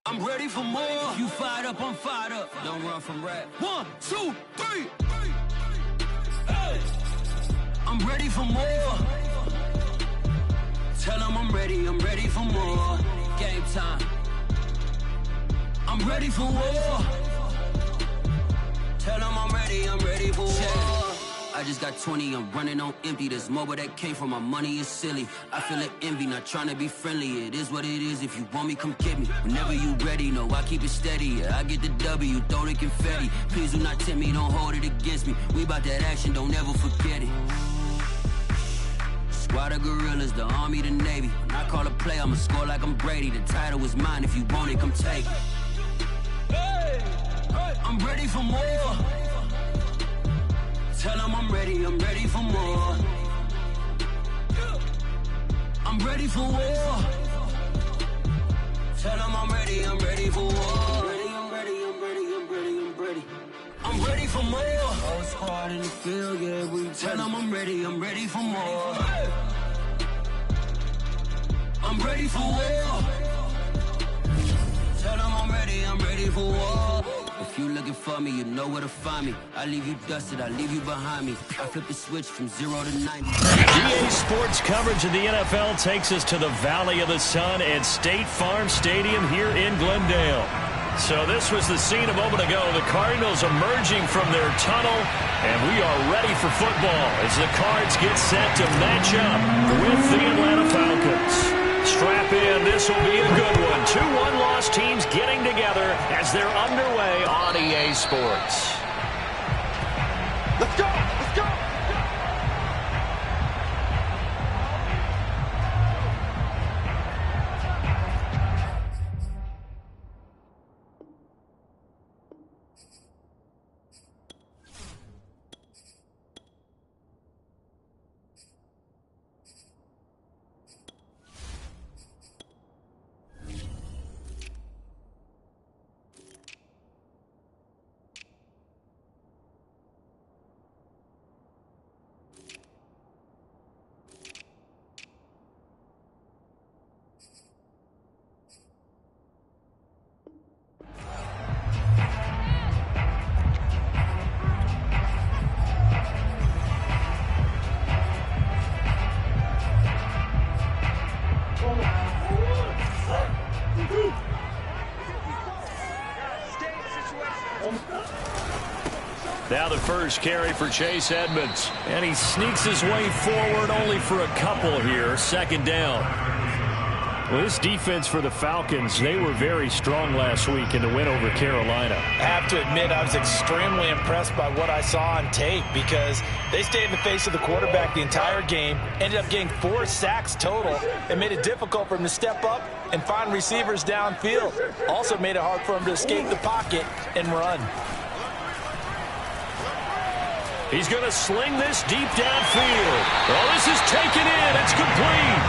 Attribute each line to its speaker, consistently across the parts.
Speaker 1: I'm ready for more. If you fired up, I'm fired up. Don't run from rap. 1, 2, 3. Hey. I'm ready for more. Tell them I'm ready for more. Game time. I'm ready for war. Tell them I'm ready for war. I just got 20, I'm running on empty. This mobile that came from my money is silly. I feel it envy, not trying to be friendly. It is what it is, if you want me, come get me. Whenever you ready, no, I keep it steady. Yeah, I get the W, throw the confetti. Please do not tempt me, don't hold it against me. We bout that action, don't ever forget it. Squad of gorillas, the army, the navy. When I call a play, I'ma score like I'm Brady. The title is mine, if you want it, come take it. I'm ready for more. Tell them I'm ready for more. I'm ready for war. Tell them I'm ready for war. I'm ready for more. Whole squad in the field, yeah, we tell them I'm ready for more. I'm ready for war. Tell them I'm ready for war. If you looking for me, you know where to find me. I leave you dusted, I leave you behind me. I flip the switch from 0 to 90.
Speaker 2: EA Sports coverage of the NFL takes us to the Valley of the Sun at State Farm Stadium here in Glendale. So this was the scene a moment ago. The Cardinals emerging from their tunnel, and we are ready for football as the Cards get set to match up with the Atlanta Falcons. Strap in, this will be a good one. 2 one-loss teams getting together as they're underway on EA Sports.
Speaker 3: Let's go! Let's go!
Speaker 2: Now the first carry for Chase Edmonds. And he sneaks his way forward only for a couple here. Second down. Well, this defense for the Falcons, they were very strong last week in the win over Carolina.
Speaker 4: I have to admit, I was extremely impressed by what I saw on tape because they stayed in the face of the quarterback the entire game, ended up getting 4 sacks total, and made it difficult for him to step up and find receivers downfield. Also made it hard for him to escape the pocket and run.
Speaker 2: He's going to sling this deep downfield. Oh, this is taken in. It's complete.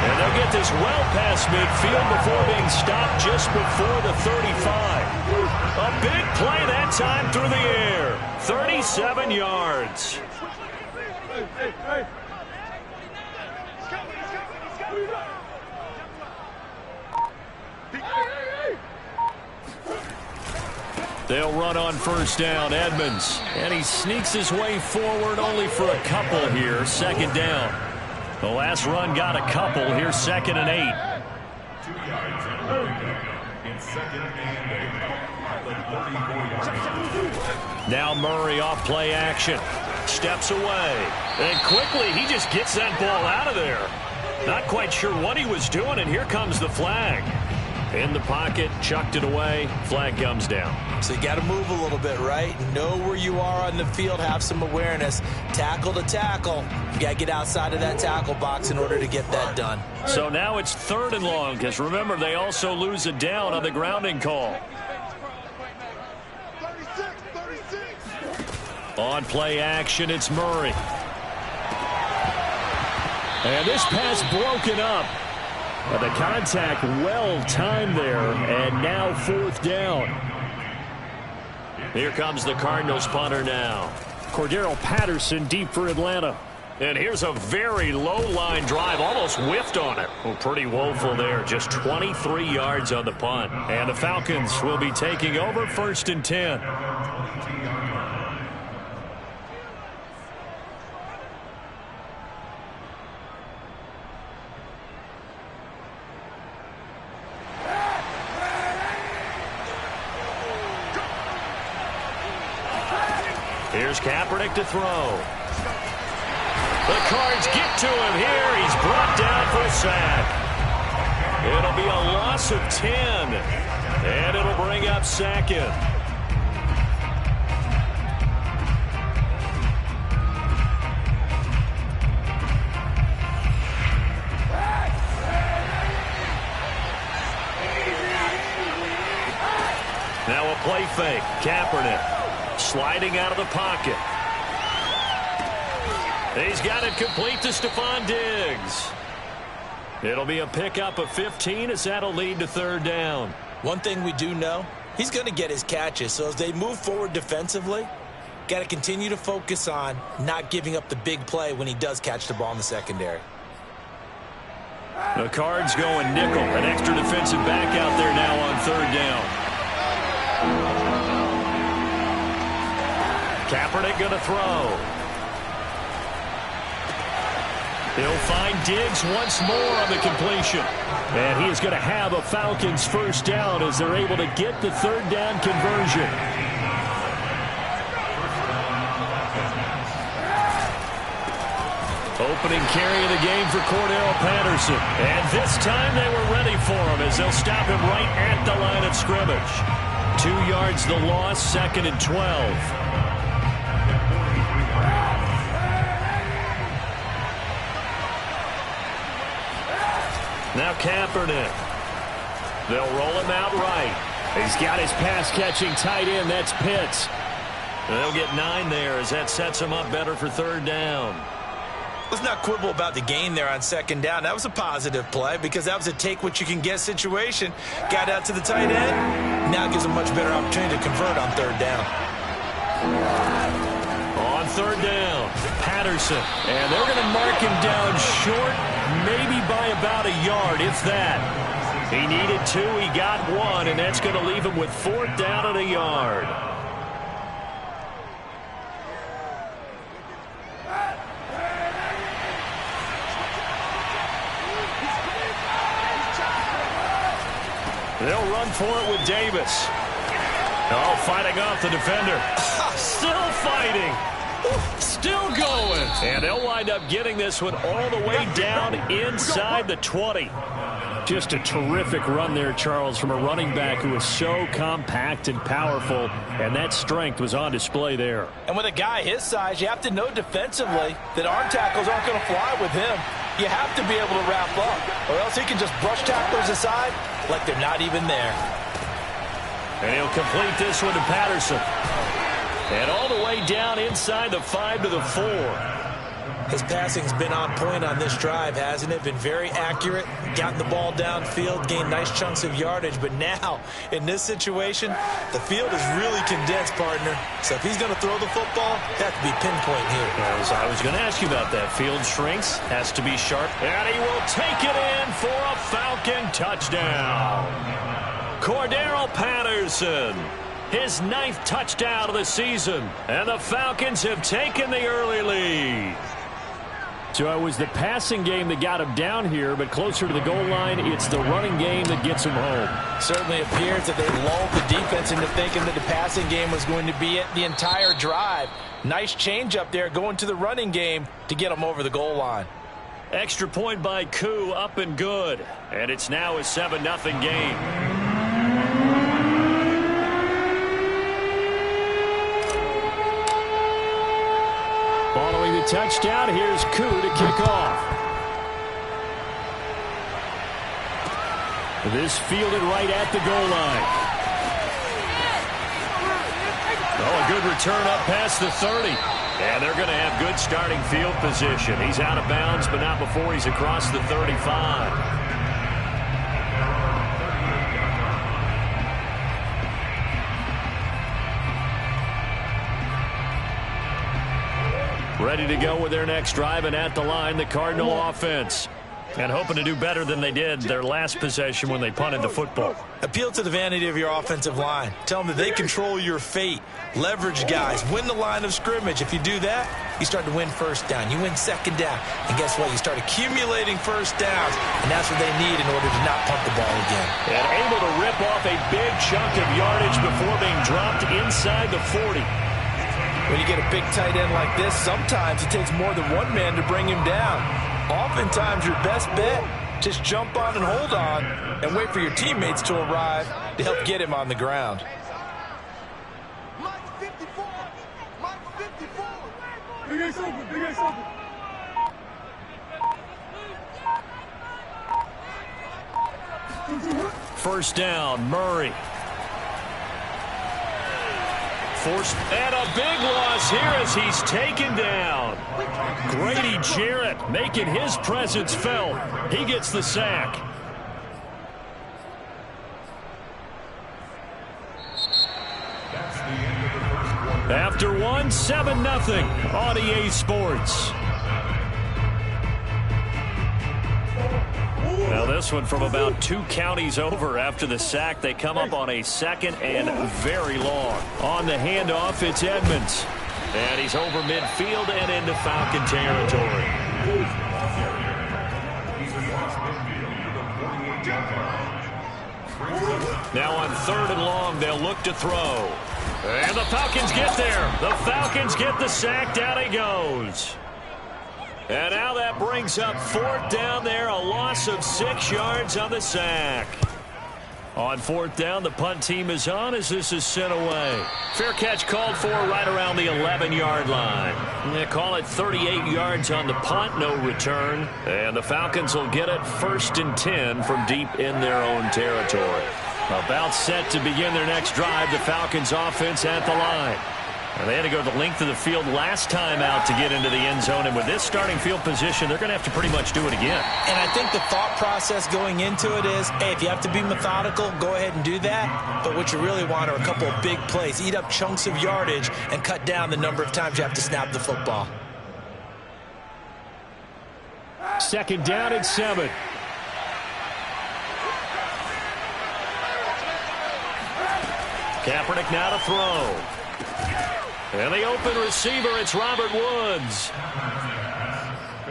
Speaker 2: And they'll get this well past midfield before being stopped just before the 35. A big play that time through the air. 37 yards. They'll run on first down, Edmonds. And he sneaks his way forward only for a couple here. Second down. The last run got a couple. Here's 2nd and 8.
Speaker 5: 2 yards in 2nd and 8.
Speaker 2: Now Murray off play action. Steps away. And quickly he just gets that ball out of there. Not quite sure what he was doing, and here comes the flag. In the pocket, chucked it away, flag comes down.
Speaker 4: So you got to move a little bit, right? Know where you are on the field, have some awareness. Tackle to tackle. You got to get outside of that tackle box in order to get that done.
Speaker 2: So now it's 3rd and long, because remember, they also lose a down on the grounding call. On play action, it's Murray. And this pass broken up. But the contact well timed there, and now 4th down. Here comes the Cardinals punter now. Cordero Patterson deep for Atlanta. And here's a very low-line drive, almost whiffed on it. Well, pretty woeful there, just 23 yards on the punt. And the Falcons will be taking over 1st and 10. Here's Kaepernick to throw. The Cards get to him here. He's brought down for a sack. It'll be a loss of 10. And it'll bring up 2nd. Now a play fake. Kaepernick sliding out of the pocket. He's got it complete to Stephon Diggs. It'll be a pickup of 15 as that'll lead to 3rd down.
Speaker 4: One thing we do know, he's going to get his catches. So as they move forward defensively, got to continue to focus on not giving up the big play when he does catch the ball in the secondary.
Speaker 2: The Cards going nickel. An extra defensive back out there now on 3rd down. Kaepernick going to throw. He'll find Diggs once more on the completion. And he is going to have a Falcons 1st down as they're able to get the 3rd down conversion. Opening carry of the game for Cordero Patterson. And this time they were ready for him as they'll stop him right at the line of scrimmage. 2 yards the loss, 2nd and 12. Now Kaepernick. They'll roll him out right. He's got his pass-catching tight end. That's Pitts. They'll get 9 there as that sets him up better for 3rd down.
Speaker 4: Let's not quibble about the gain there on 2nd down. That was a positive play because that was a take-what-you-can-get situation. Got out to the tight end. Now gives a much better opportunity to convert on 3rd down.
Speaker 2: On 3rd down, Patterson. And they're going to mark him down short, maybe by about a yard, if that. He needed 2, he got 1, and that's going to leave him with 4th down and a yard. They'll run for it with Davis. Oh, fighting off the defender. Still fighting. Still going. And they'll wind up getting this one all the way down inside the 20. Just a terrific run there, Charles, from a running back who is so compact and powerful, and that strength was on display there.
Speaker 4: And with a guy his size, you have to know defensively that arm tackles aren't going to fly with him. You have to be able to wrap up, or else he can just brush tacklers aside like they're not even there.
Speaker 2: And he'll complete this one to Patterson. And all the way down inside the 5 to the 4.
Speaker 4: His passing's been on point on this drive, hasn't it? Been very accurate, gotten the ball downfield, gained nice chunks of yardage. But now, in this situation, the field is really condensed, partner. So if he's going to throw the football, that could be pinpoint here.
Speaker 2: I was going to ask you about that. Field shrinks, has to be sharp. And he will take it in for a Falcon touchdown. Cordero Patterson, his 9th touchdown of the season. And the Falcons have taken the early lead. So it was the passing game that got him down here, but closer to the goal line, it's the running game that gets him home.
Speaker 4: Certainly appears that they lulled the defense into thinking that the passing game was going to be it the entire drive. Nice change up there going to the running game to get him over the goal line.
Speaker 2: Extra point by Koo, up and good. And it's now a 7-0 game. Following the touchdown, here's Koo to kick off. This fielded right at the goal line. Oh, a good return up past the 30. And they're going to have good starting field position. He's out of bounds, but not before he's across the 35. Ready to go with their next drive, and at the line, the Cardinal offense. And hoping to do better than they did their last possession when they punted the football.
Speaker 4: Appeal to the vanity of your offensive line. Tell them that they control your fate. Leverage guys. Win the line of scrimmage. If you do that, you start to win first down. You win second down. And guess what? You start accumulating first downs. And that's what they need in order to not punt the ball again.
Speaker 2: And able to rip off a big chunk of yardage before being dropped inside the 40.
Speaker 4: When you get a big tight end like this, sometimes it takes more than one man to bring him down. Oftentimes, your best bet, just jump on and hold on and wait for your teammates to arrive to help get him on the ground.
Speaker 3: Mike 54. Mike 54.
Speaker 5: Big Ace open. Big Ace open.
Speaker 2: First down, Murray. Forced, and a big loss here as he's taken down. Grady Jarrett making his presence felt. He gets the sack. After one, 7-0 on EA Sports. Now this one from about 2 counties over after the sack. They come up on a second and very long. On the handoff, it's Edmonds. And he's over midfield and into Falcon territory. Now on 3rd and long, they'll look to throw. And the Falcons get there. The Falcons get the sack. Down he goes. And now that brings up 4th down there, a loss of 6 yards on the sack. On 4th down, the punt team is on as this is sent away. Fair catch called for right around the 11-yard line. They call it 38 yards on the punt, no return. And the Falcons will get it 1st and 10 from deep in their own territory. About set to begin their next drive, the Falcons offense at the line. And they had to go the length of the field last time out to get into the end zone. And with this starting field position, they're going to have to pretty much do it again.
Speaker 4: And I think the thought process going into it is, hey, if you have to be methodical, go ahead and do that. But what you really want are a couple of big plays. Eat up chunks of yardage and cut down the number of times you have to snap the football.
Speaker 2: 2nd down and 7. Kaepernick now to throw. And the open receiver, it's Robert Woods.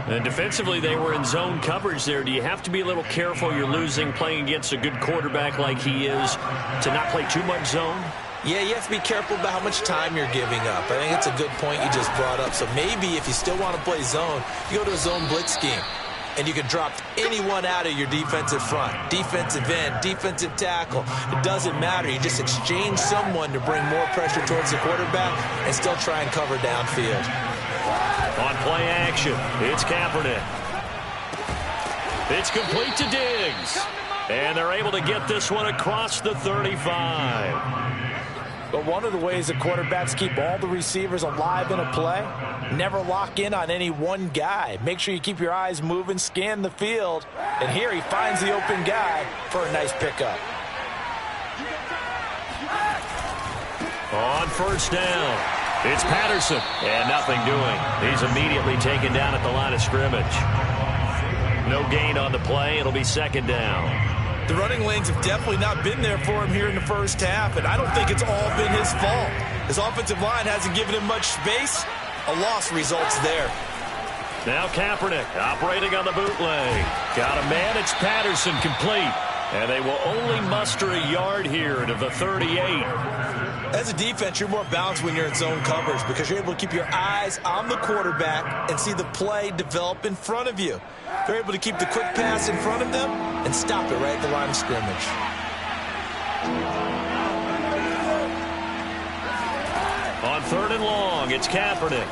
Speaker 2: And defensively, they were in zone coverage there. Do you have to be a little careful? You're losing playing against a good quarterback like he is to not play too much zone?
Speaker 4: Yeah, you have to be careful about how much time you're giving up. I think it's a good point you just brought up. So maybe if you still want to play zone, you go to a zone blitz scheme. And you can drop anyone out of your defensive front. Defensive end, defensive tackle. It doesn't matter. You just exchange someone to bring more pressure towards the quarterback and still try and cover downfield.
Speaker 2: On play action, it's Kaepernick. It's complete to Diggs. And they're able to get this one across the 35.
Speaker 4: But one of the ways that quarterbacks keep all the receivers alive in a play, never lock in on any one guy. Make sure you keep your eyes moving, scan the field. And here he finds the open guy for a nice pickup.
Speaker 2: On 1st down, it's Patterson. And nothing doing. He's immediately taken down at the line of scrimmage. No gain on the play. It'll be 2nd down.
Speaker 4: The running lanes have definitely not been there for him here in the first half, and I don't think it's all been his fault. His offensive line hasn't given him much space. A loss results there.
Speaker 2: Now Kaepernick operating on the bootleg. Got a man, it's Patterson complete. And they will only muster a yard here to the 38.
Speaker 4: As a defense, you're more balanced when you're in zone coverage because you're able to keep your eyes on the quarterback and see the play develop in front of you. They're able to keep the quick pass in front of them and stop it right at the line of scrimmage.
Speaker 2: On 3rd and long, it's Kaepernick.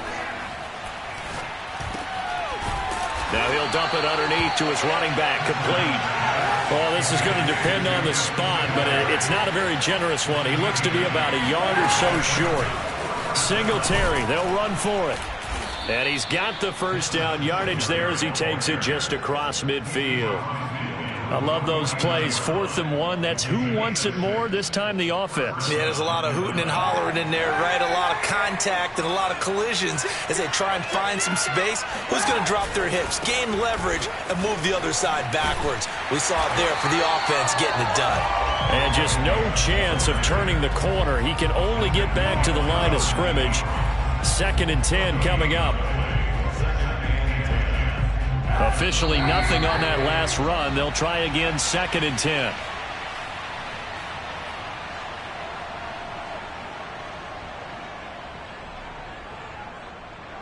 Speaker 2: Now he'll dump it underneath to his running back, complete. Well, this is going to depend on the spot, but it's not a very generous one. He looks to be about a yard or so short. Singletary, they'll run for it. And he's got the 1st down yardage there as he takes it just across midfield. I love those plays. 4th and 1. That's who wants it more. This time the offense.
Speaker 4: Yeah, there's a lot of hooting and hollering in there, right? A lot of contact and a lot of collisions as they try and find some space. Who's going to drop their hips, gain leverage, and move the other side backwards? We saw it there for the offense getting it done.
Speaker 2: And just no chance of turning the corner. He can only get back to the line of scrimmage. 2nd and 10 coming up. Officially nothing on that last run. They'll try again 2nd and 10.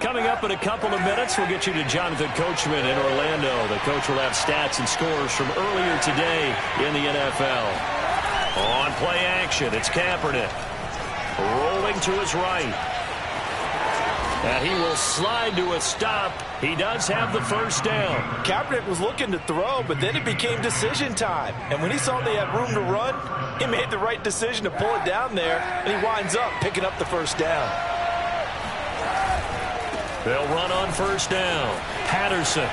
Speaker 2: Coming up in a couple of minutes, we'll get you to Jonathan Coachman in Orlando. The coach will have stats and scores from earlier today in the NFL. On play action, it's Kaepernick. Rolling to his right. And he will slide to a stop. He does have the first down.
Speaker 4: Kaepernick was looking to throw, but then it became decision time. And when he saw they had room to run, he made the right decision to pull it down there, and he winds up picking up the first down.
Speaker 2: They'll run on first down. Patterson.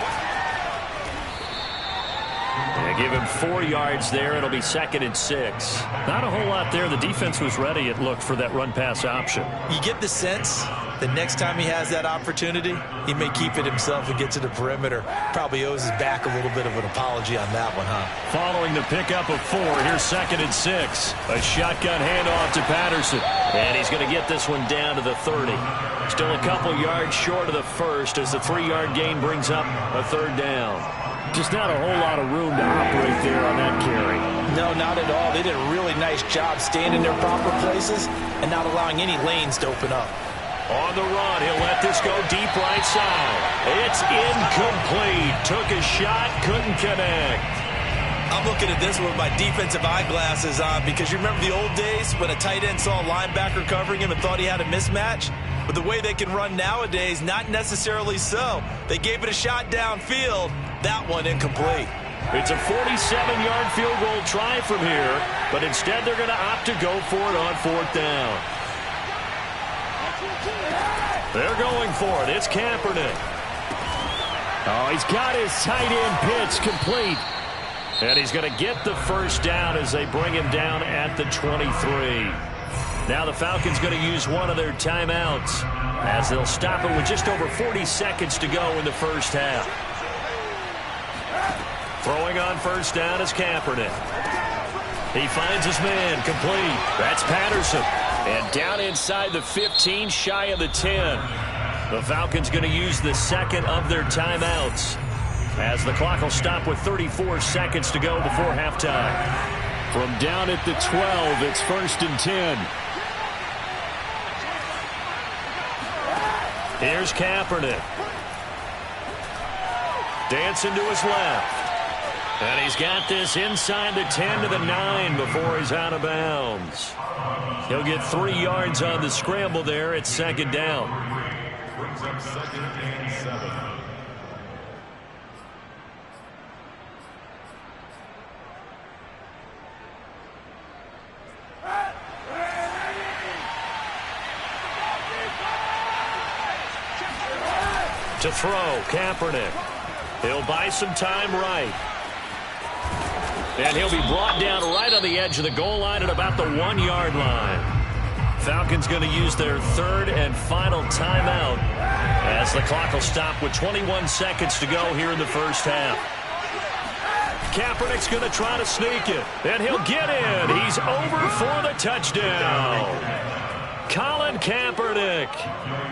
Speaker 2: And give him 4 yards there. It'll be 2nd and 6. Not a whole lot there. The defense was ready, it looked, for that run-pass option.
Speaker 4: You get the sense the next time he has that opportunity, he may keep it himself and get to the perimeter. Probably owes his back a little bit of an apology on that one, huh?
Speaker 2: Following the pickup of 4, here's 2nd and 6. A shotgun handoff to Patterson. And he's going to get this one down to the 30. Still a couple yards short of the first as the 3-yard gain brings up a 3rd down. Just not a whole lot of room to operate there on that carry.
Speaker 4: No, not at all. They did a really nice job staying in their proper places and not allowing any lanes to open up.
Speaker 2: On the run, he'll let this go deep right side. It's incomplete. Took a shot, couldn't connect.
Speaker 4: I'm looking at this with my defensive eyeglasses on because you remember the old days when a tight end saw a linebacker covering him and thought he had a mismatch? But the way they can run nowadays, not necessarily so. They gave it a shot downfield. That one incomplete.
Speaker 2: It's a 47-yard field goal try from here, but instead they're going to opt to go for it on 4th down. They're going for it. It's Kaepernick. Oh, he's got his tight end pitch complete. And he's going to get the first down as they bring him down at the 23. Now the Falcons going to use one of their timeouts as they'll stop it with just over 40 seconds to go in the first half. Throwing on first down is Kaepernick. He finds his man complete. That's Patterson. And down inside the 15, shy of the 10. The Falcons going to use the 2nd of their timeouts as the clock will stop with 34 seconds to go before halftime. From down at the 12, it's 1st and 10. Here's Kaepernick. Dancing to his left. And he's got this inside the 10 to the 9 before he's out of bounds. He'll get 3 yards on the scramble there at 2nd down.
Speaker 5: Brings up 2nd and 7.
Speaker 2: To throw, Kaepernick. He'll buy some time right. And he'll be brought down right on the edge of the goal line at about the 1-yard line. Falcons going to use their 3rd and final timeout as the clock will stop with 21 seconds to go here in the first half. Kaepernick's going to try to sneak it, and he'll get in. He's over for the touchdown. Colin Kaepernick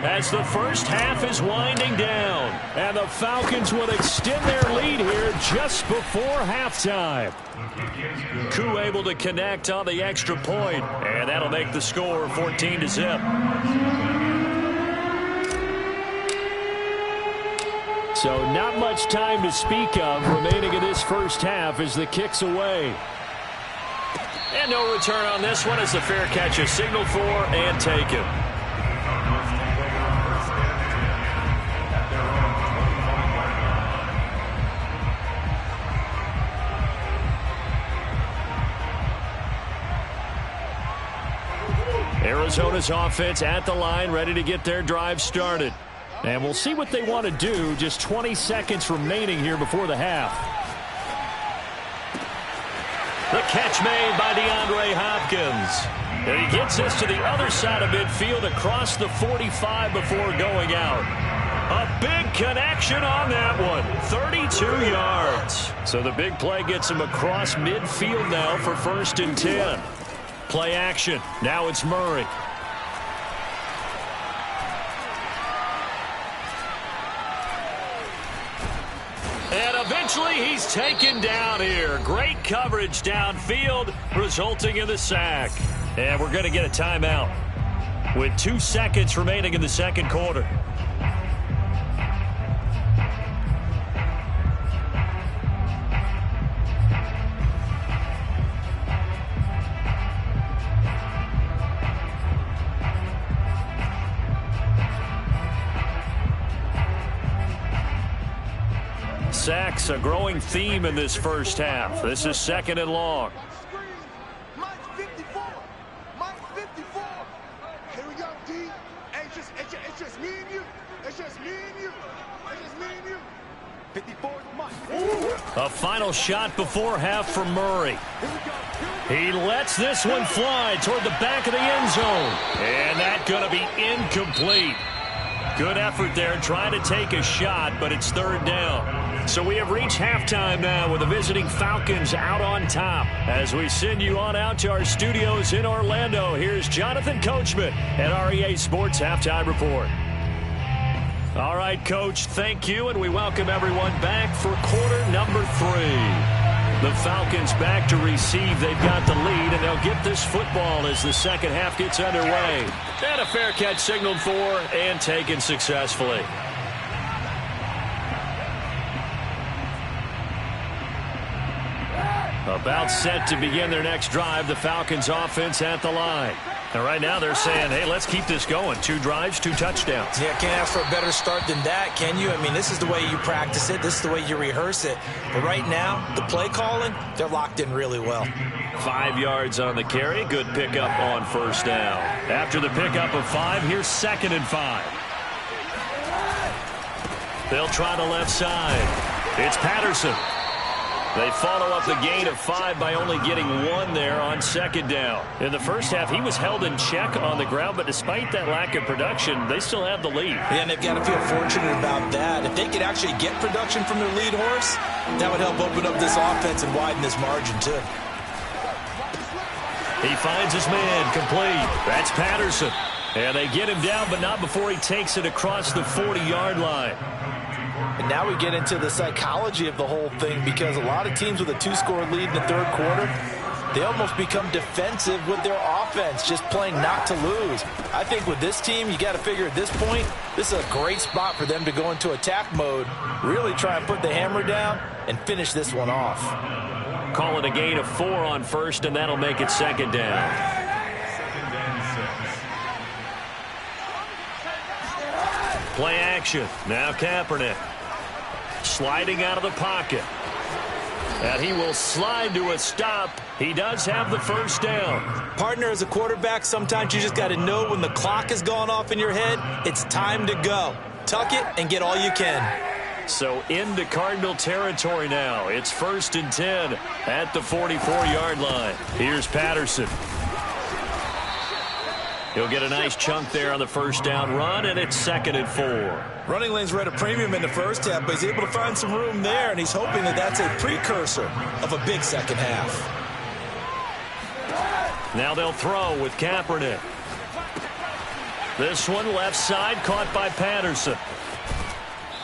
Speaker 2: as the first half is winding down, and the Falcons will extend their lead here just before halftime. Koo able to connect on the extra point, and that'll make the score 14-0. So not much time to speak of remaining in this first half as the kick's away. And no return on this one as the fair catch is signaled for and taken. Arizona's offense at the line, ready to get their drive started. And we'll see what they want to do. Just 20 seconds remaining here before the half. The catch made by DeAndre Hopkins. And he gets this to the other side of midfield across the 45 before going out. A big connection on that one. 32 yards. So the big play gets him across midfield now for 1st and 10. Play action. Now it's Murray. And eventually he's taken down here. Great coverage downfield, resulting in the sack. And we're going to get a timeout with 2 seconds remaining in the second quarter. Sacks, a growing theme in this first half. This is 2nd and long.
Speaker 3: Mike 54. Mike 54. Here we go, D. Hey, it's just me and you. It's just me and you. It's just me and you. 54 is Mike.
Speaker 2: A final shot before half for Murray. He lets this one fly toward the back of the end zone. And that's going to be incomplete. Good effort there, trying to take a shot, but it's 3rd down. So we have reached halftime now with the visiting Falcons out on top. As we send you on out to our studios in Orlando, here's Jonathan Coachman at REA Sports Halftime Report. All right, Coach, thank you, and we welcome everyone back for quarter number 3. The Falcons back to receive. They've got the lead, and they'll get this football as the second half gets underway. And a fair catch signaled for and taken successfully. About set to begin their next drive, the Falcons offense at the line. And right now they're saying, hey, let's keep this going. 2 drives, 2 touchdowns.
Speaker 4: Yeah, can't ask for a better start than that, can you? I mean, this is the way you practice it. This is the way you rehearse it. But right now, the play calling, they're locked in really well.
Speaker 2: 5 yards on the carry. Good pickup on 1st down. After the pickup of 5, here's 2nd and 5. They'll try the left side. It's Patterson. They follow up the gain of 5 by only getting 1 there on 2nd down. In the first half, he was held in check on the ground, but despite that lack of production, they still have the lead.
Speaker 4: Yeah, and they've got to feel fortunate about that. If they could actually get production from their lead horse, that would help open up this offense and widen this margin, too.
Speaker 2: He finds his man complete. That's Patterson. And they get him down, but not before he takes it across the 40-yard line.
Speaker 4: And now we get into the psychology of the whole thing, because a lot of teams with a 2-score lead in the 3rd quarter, they almost become defensive with their offense, just playing not to lose. I think with this team, you got to figure at this point, this is a great spot for them to go into attack mode, really try and put the hammer down and finish this one off.
Speaker 2: Call it a gain of 4 on 1st, and that'll make it 2nd down.
Speaker 5: 2nd and 6.
Speaker 2: Play action. Now Kaepernick. Sliding out of the pocket. And he will slide to a stop. He does have the 1st down.
Speaker 4: Partner, as a quarterback, sometimes you just got to know when the clock has gone off in your head, it's time to go. Tuck it and get all you can.
Speaker 2: So into Cardinal territory now. It's 1st and 10 at the 44-yard line. Here's Patterson. He'll get a nice chunk there on the 1st down run, and it's 2nd and 4.
Speaker 4: Running lanes were at a premium in the first half, but he's able to find some room there, and he's hoping that that's a precursor of a big second half.
Speaker 2: Now they'll throw with Kaepernick. This one left side, caught by Patterson.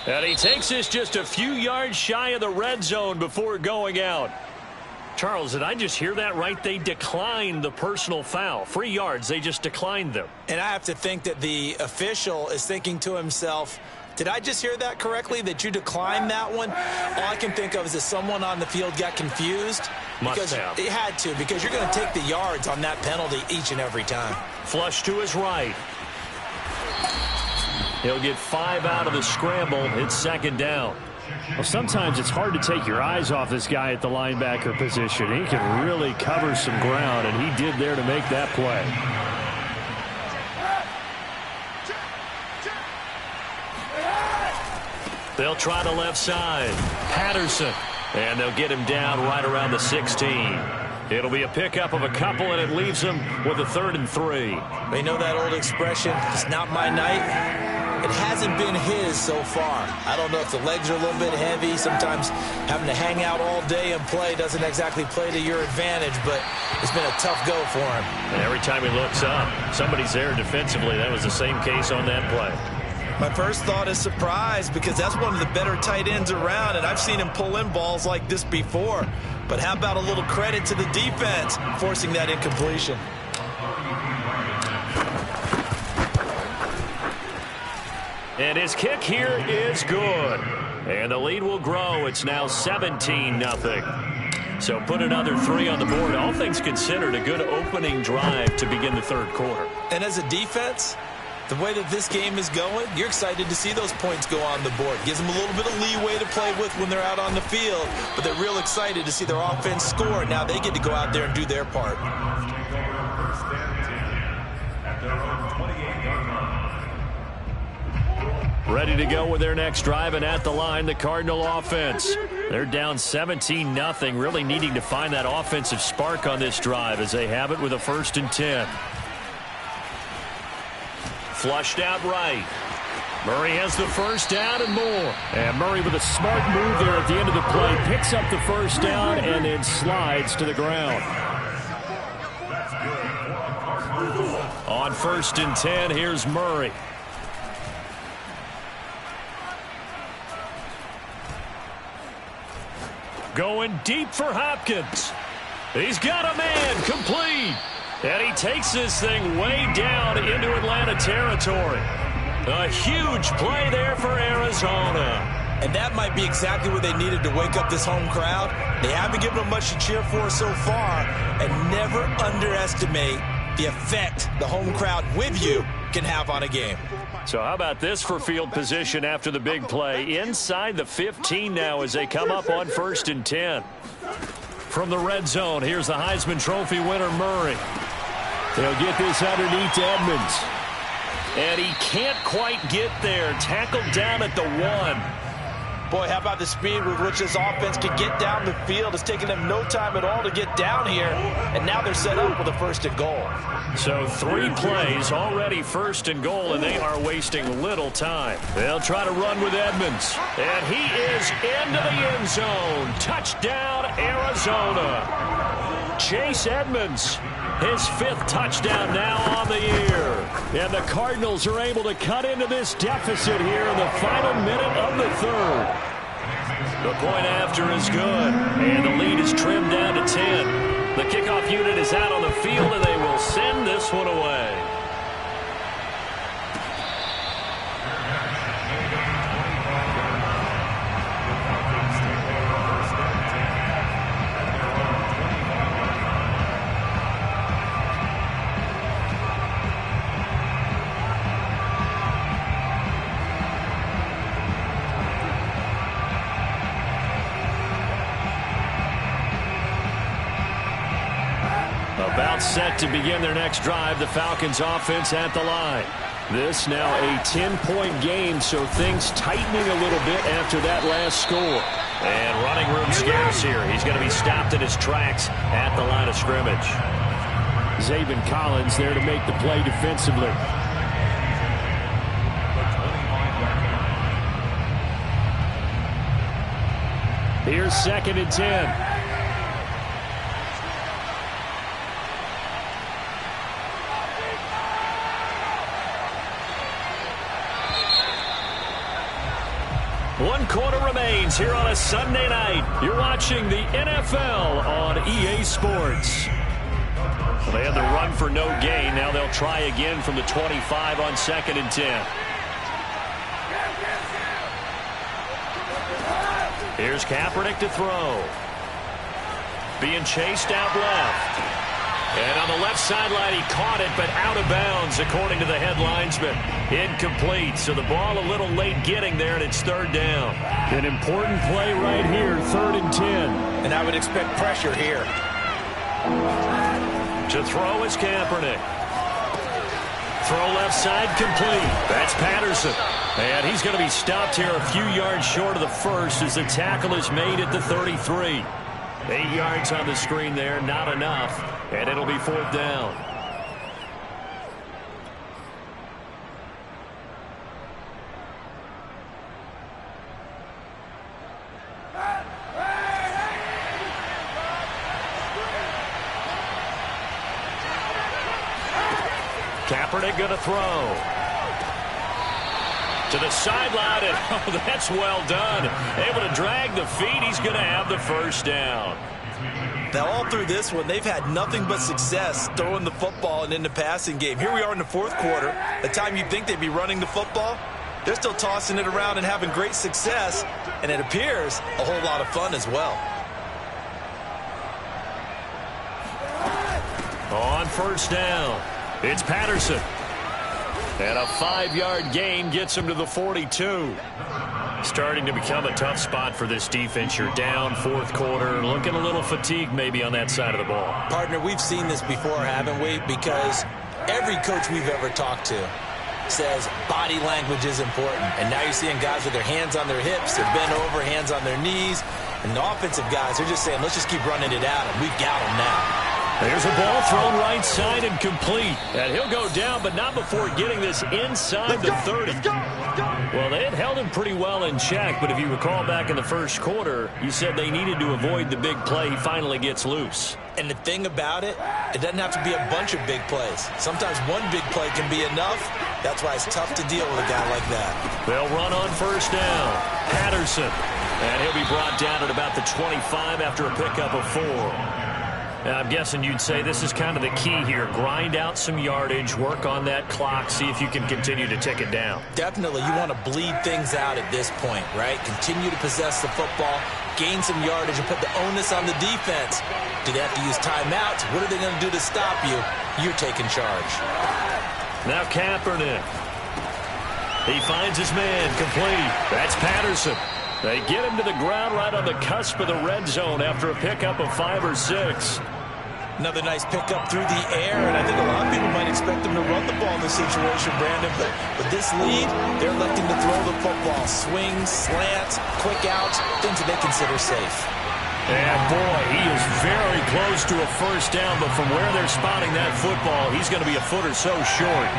Speaker 2: And he takes this just a few yards shy of the red zone before going out. Charles, did I just hear that right? They declined the personal foul. 3 yards, they just declined them.
Speaker 4: And I have to think that the official is thinking to himself, did I just hear that correctly, that you declined that one? All I can think of is that someone on the field got confused.
Speaker 2: Must have.
Speaker 4: It had to, because you're going to take the yards on that penalty each and every time.
Speaker 2: Flush to his right. He'll get 5 out of the scramble. It's 2nd down. Well, sometimes it's hard to take your eyes off this guy at the linebacker position. He can really cover some ground, and he did there to make that play. They'll try the left side. Patterson. And they'll get him down right around the 16. It'll be a pickup of a couple, and it leaves them with a 3rd and 3.
Speaker 4: They know that old expression, it's not my night. It hasn't been his so far. I don't know if the legs are a little bit heavy. Sometimes having to hang out all day and play doesn't exactly play to your advantage, but it's been a tough go for him.
Speaker 2: And every time he looks up, somebody's there defensively. That was the same case on that play.
Speaker 4: My first thought is surprise, because that's one of the better tight ends around, and I've seen him pull in balls like this before. But how about a little credit to the defense forcing that incompletion?
Speaker 2: And his kick here is good. And the lead will grow. It's now 17-0. So put another 3 on the board. All things considered, a good opening drive to begin the 3rd quarter.
Speaker 4: And as a defense, the way that this game is going, you're excited to see those points go on the board. Gives them a little bit of leeway to play with when they're out on the field, but they're real excited to see their offense score. Now they get to go out there and do their part.
Speaker 2: Ready to go with their next drive, and at the line, the Cardinal offense. They're down 17-0, really needing to find that offensive spark on this drive as they have it with a 1st and 10. Flushed out right. Murray has the 1st down and more. And Murray with a smart move there at the end of the play. Picks up the 1st down and then slides to the ground. On 1st and 10, here's Murray. Going deep for Hopkins. He's got a man, complete. And he takes this thing way down into Atlanta territory. A huge play there for Arizona.
Speaker 4: And that might be exactly what they needed to wake up this home crowd. They haven't given them much to cheer for so far. And never underestimate the effect the home crowd with you can have on a game.
Speaker 2: So how about this for field position after the big play? Inside the 15 now as they come up on 1st and 10. From the red zone, here's the Heisman Trophy winner, Murray. They'll get this underneath to Edmonds. And he can't quite get there. Tackled down at the 1.
Speaker 4: Boy, how about the speed with which this offense can get down the field? It's taken them no time at all to get down here. And now they're set up with a 1st and goal.
Speaker 2: So 3 plays, already 1st and goal, and they are wasting little time. They'll try to run with Edmonds. And he is into the end zone. Touchdown, Arizona. Chase Edmonds, his 5th touchdown now on the year. And the Cardinals are able to cut into this deficit here in the final minute of the 3rd. The point after is good, and the lead is trimmed down to 10. The kickoff unit is out on the field, and they will send this one away. About set to begin their next drive. The Falcons offense at the line. This now a 10-point game, so things tightening a little bit after that last score. And running room scarce here. He's going to be stopped in his tracks at the line of scrimmage. Zaven Collins there to make the play defensively. Here's 2nd and 10. One quarter remains here on a Sunday night. You're watching the NFL on EA Sports. Well, they had the run for no gain. Now they'll try again from the 25 on 2nd and 10. Here's Kaepernick to throw. Being chased out left. And on the left sideline, he caught it, but out of bounds, according to the head linesman. Incomplete, so the ball a little late getting there, and it's 3rd down. An important play right here, 3rd and 10.
Speaker 4: And I would expect pressure here.
Speaker 2: To throw is Kaepernick. Throw left side, complete. That's Patterson. And he's going to be stopped here a few yards short of the 1st as the tackle is made at the 33. 8 yards on the screen there, not enough, and it'll be 4th down. Kaepernick going to throw. To the sideline, and oh, that's well done. Able to drag the feet. He's going to have the first down.
Speaker 4: Now, all through this one, they've had nothing but success throwing the football and in the passing game. Here we are in the 4th quarter. The time you'd think they'd be running the football, they're still tossing it around and having great success, and it appears a whole lot of fun as well.
Speaker 2: On 1st down, it's Patterson. And a 5-yard gain gets him to the 42. Starting to become a tough spot for this defense. You're down 4th quarter, looking a little fatigued maybe on that side of the ball.
Speaker 4: Partner, we've seen this before, haven't we? Because every coach we've ever talked to says body language is important. And now you're seeing guys with their hands on their hips, they're bent over, hands on their knees. And the offensive guys, they're just saying, let's just keep running it at them. We've got them now.
Speaker 2: There's a ball thrown right side and complete. And he'll go down, but not before getting this inside the 30. Well, they had held him pretty well in check, but if you recall back in the 1st quarter, you said they needed to avoid the big play. He finally gets loose.
Speaker 4: And the thing about it, it doesn't have to be a bunch of big plays. Sometimes one big play can be enough. That's why it's tough to deal with a guy like that.
Speaker 2: They'll run on 1st down. Patterson. And he'll be brought down at about the 25 after a pickup of 4. I'm guessing you'd say this is kind of the key here. Grind out some yardage, work on that clock, see if you can continue to tick it down.
Speaker 4: Definitely. You want to bleed things out at this point, right? Continue to possess the football, gain some yardage, and put the onus on the defense. Do they have to use timeouts? What are they going to do to stop you? You're taking charge.
Speaker 2: Now Kaepernick. He finds his man complete. That's Patterson. They get him to the ground right on the cusp of the red zone after a pickup of 5 or 6.
Speaker 4: Another nice pickup through the air, and I think a lot of people might expect them to run the ball in this situation, Brandon. But with this lead, they're electing to throw the football. Swings, slants, quick outs, things that they consider safe.
Speaker 2: And boy, he is very close to a first down, but from where they're spotting that football, he's going to be a foot or so short.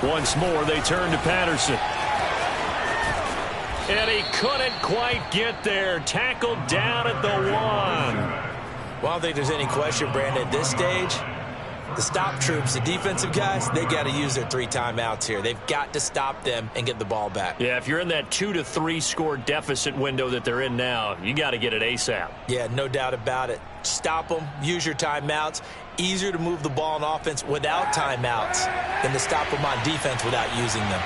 Speaker 2: Once more, they turn to Patterson. And he couldn't quite get there. Tackled down at the 1.
Speaker 4: Well, I don't think there's any question, Brandon, at this stage, the stop troops, the defensive guys, they got to use their 3 timeouts here. They've got to stop them and get the ball back.
Speaker 2: Yeah, if you're in that 2 to 3 score deficit window that they're in now, you got to get it ASAP.
Speaker 4: Yeah, no doubt about it. Stop them, use your timeouts. Easier to move the ball on offense without timeouts than to stop them on defense without using them.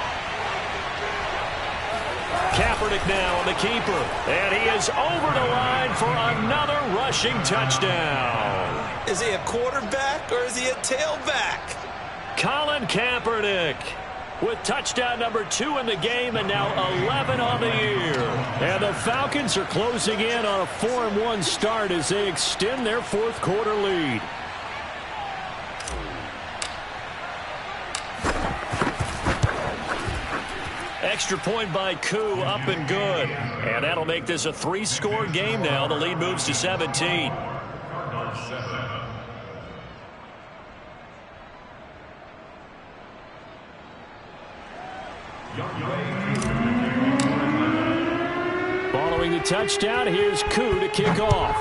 Speaker 2: Kaepernick now on the keeper. And he is over the line for another rushing touchdown.
Speaker 4: Is he a quarterback or is he a tailback?
Speaker 2: Colin Kaepernick with touchdown number 2 in the game and now 11 on the year. And the Falcons are closing in on a 4-1 start as they extend their 4th quarter lead. Extra point by Koo, up and good. And that'll make this a 3-score game now. The lead moves to 17. Following the touchdown, here's Koo to kick off.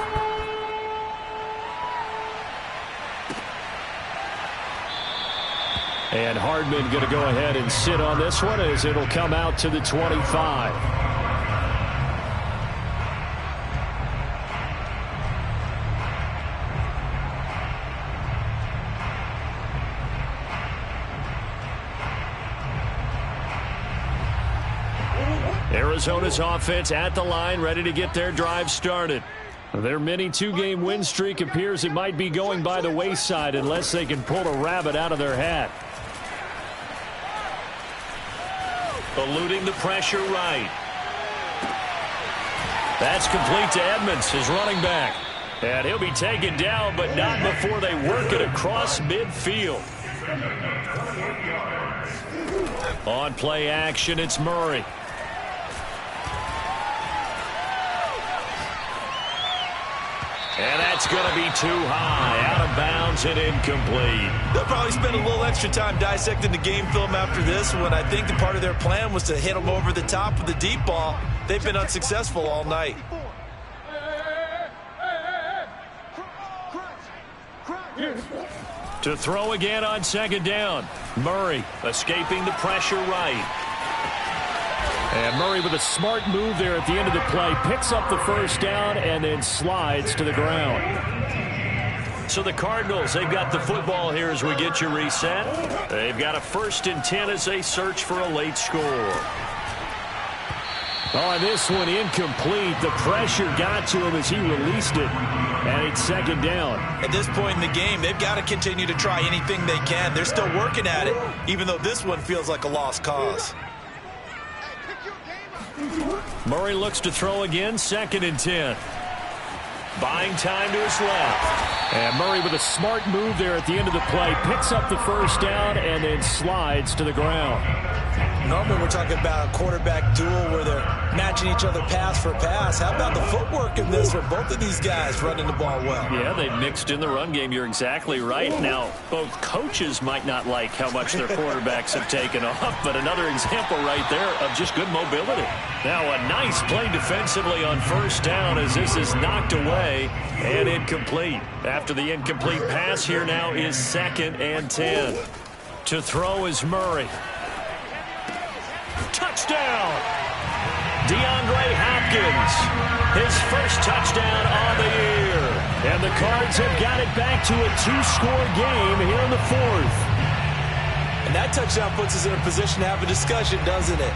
Speaker 2: And Hardman going to go ahead and sit on this one as it'll come out to the 25. Arizona's offense at the line, ready to get their drive started. Their mini 2-game win streak appears it might be going by the wayside unless they can pull a rabbit out of their hat. Eluding the pressure right. That's complete to Edmonds, his running back. And he'll be taken down, but not before they work it across midfield. On play action, it's Murray. And that's going to be too high, out of bounds and incomplete.
Speaker 4: They'll probably spend a little extra time dissecting the game film after this one. I think the part of their plan was to hit them over the top with the deep ball. They've been unsuccessful all night.
Speaker 2: To throw again on second down. Murray escaping the pressure right. And Murray with a smart move there at the end of the play. Picks up the first down and then slides to the ground. So the Cardinals, they've got the football here as we get you reset. They've got a 1st and 10 as they search for a late score. Oh, this one incomplete. The pressure got to him as he released it. And it's second down.
Speaker 4: At this point in the game, they've got to continue to try anything they can. They're still working at it, even though this one feels like a lost cause.
Speaker 2: Murray looks to throw again, 2nd and 10. Buying time to his left. And Murray with a smart move there at the end of the play. Picks up the first down and then slides to the ground.
Speaker 4: Normally we're talking about a quarterback duel where they're matching each other pass for pass. How about the footwork in this for both of these guys running the ball well?
Speaker 2: Yeah, they mixed in the run game. You're exactly right. Now, both coaches might not like how much their quarterbacks have taken off, but another example right there of just good mobility. Now, a nice play defensively on first down as this is knocked away and incomplete. After the incomplete pass, here now is 2nd and 10. To throw is Murray. Touchdown! DeAndre Hopkins, his first touchdown on the year. And the Cards have got it back to a 2-score game here in the 4th.
Speaker 4: And that touchdown puts us in a position to have a discussion, doesn't it?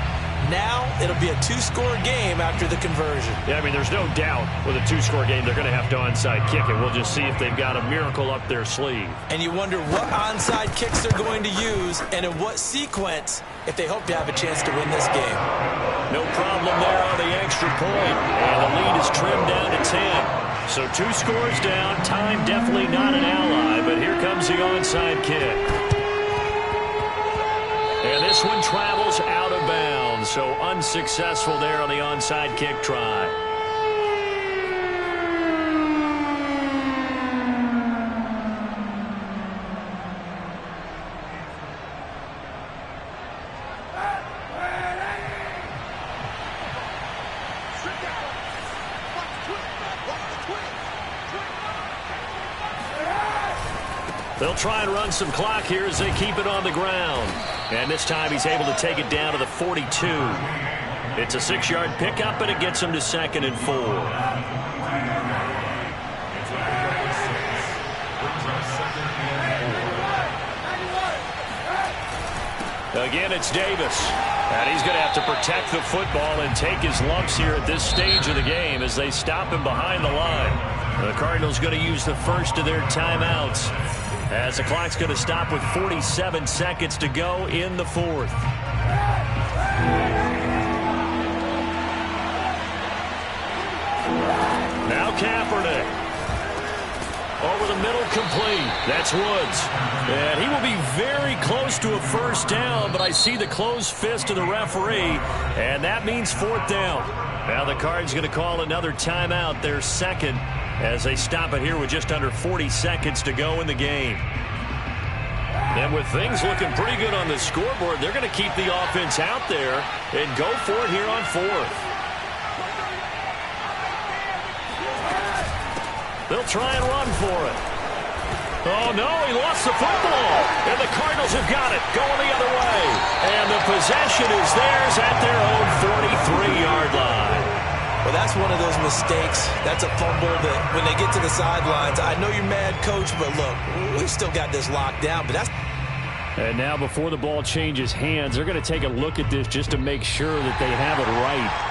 Speaker 4: Now it'll be a 2-score game after the conversion.
Speaker 2: Yeah, I mean, there's no doubt with a 2-score game they're going to have to onside kick it. We'll just see if they've got a miracle up their sleeve.
Speaker 4: And you wonder what onside kicks they're going to use and in what sequence if they hope to have a chance to win this game.
Speaker 2: No problem there on the extra point. And the lead is trimmed down to 10. So 2 scores down. Time definitely not an ally, but here comes the onside kick. And this one travels out of bounds, so unsuccessful there on the onside kick try. They'll try and run some clock here as they keep it on the ground. And this time he's able to take it down to the 42. It's a 6-yard pickup, and it gets him to 2nd and 4. Again, it's Davis. And he's going to have to protect the football and take his lumps here at this stage of the game as they stop him behind the line. The Cardinals going to use the first of their timeouts as the clock's going to stop with 47 seconds to go in the 4th. Now Kaepernick. Over the middle, complete. That's Woods. And he will be very close to a first down, but I see the closed fist of the referee, and that means 4th down. Now the Cards going to call another timeout, their 2nd, as they stop it here with just under 40 seconds to go in the game. And with things looking pretty good on the scoreboard, they're going to keep the offense out there and go for it here on 4th. They'll try and run for it. Oh, no, he lost the football. And the Cardinals have got it, going the other way. And the possession is theirs at their own 43-yard line.
Speaker 4: Well, that's one of those mistakes. That's a fumble that when they get to the sidelines, I know you're mad, Coach, but look, we've still got this locked down. But that's.
Speaker 2: And now before the ball changes hands, they're going to take a look at this just to make sure that they have it right.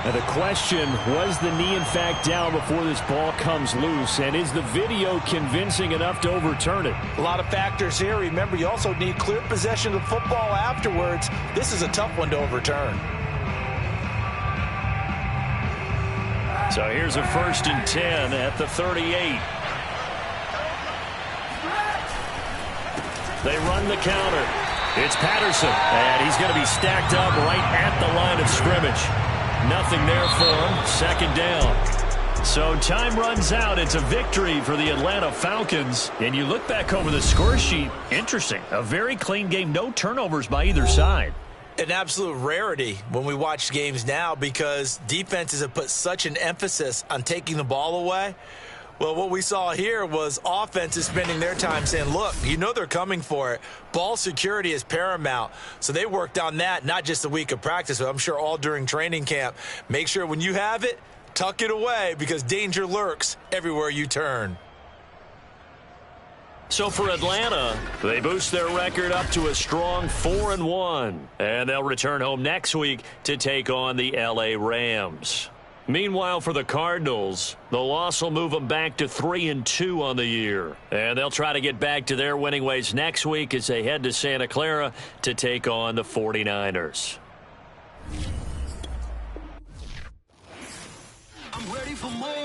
Speaker 2: And the question, was the knee in fact down before this ball comes loose? And is the video convincing enough to overturn it?
Speaker 4: A lot of factors here. Remember, you also need clear possession of the football afterwards. This is a tough one to overturn.
Speaker 2: So here's a 1st and 10 at the 38. They run the counter. It's Patterson, and he's going to be stacked up right at the line of scrimmage. Nothing there for him. 2nd down. So time runs out. It's a victory for the Atlanta Falcons. And you look back over the score sheet. Interesting. A very clean game. No turnovers by either side.
Speaker 4: An absolute rarity when we watch games now because defenses have put such an emphasis on taking the ball away. Well, what we saw here was offenses spending their time saying, look, you know they're coming for it. Ball security is paramount. So they worked on that, not just a week of practice, but I'm sure all during training camp. Make sure when you have it, tuck it away because danger lurks everywhere you turn.
Speaker 2: So for Atlanta, they boost their record up to a strong 4-1. And they'll return home next week to take on the L.A. Rams. Meanwhile, for the Cardinals, the loss will move them back to 3-2 on the year. And they'll try to get back to their winning ways next week as they head to Santa Clara to take on the 49ers.
Speaker 1: I'm ready for more.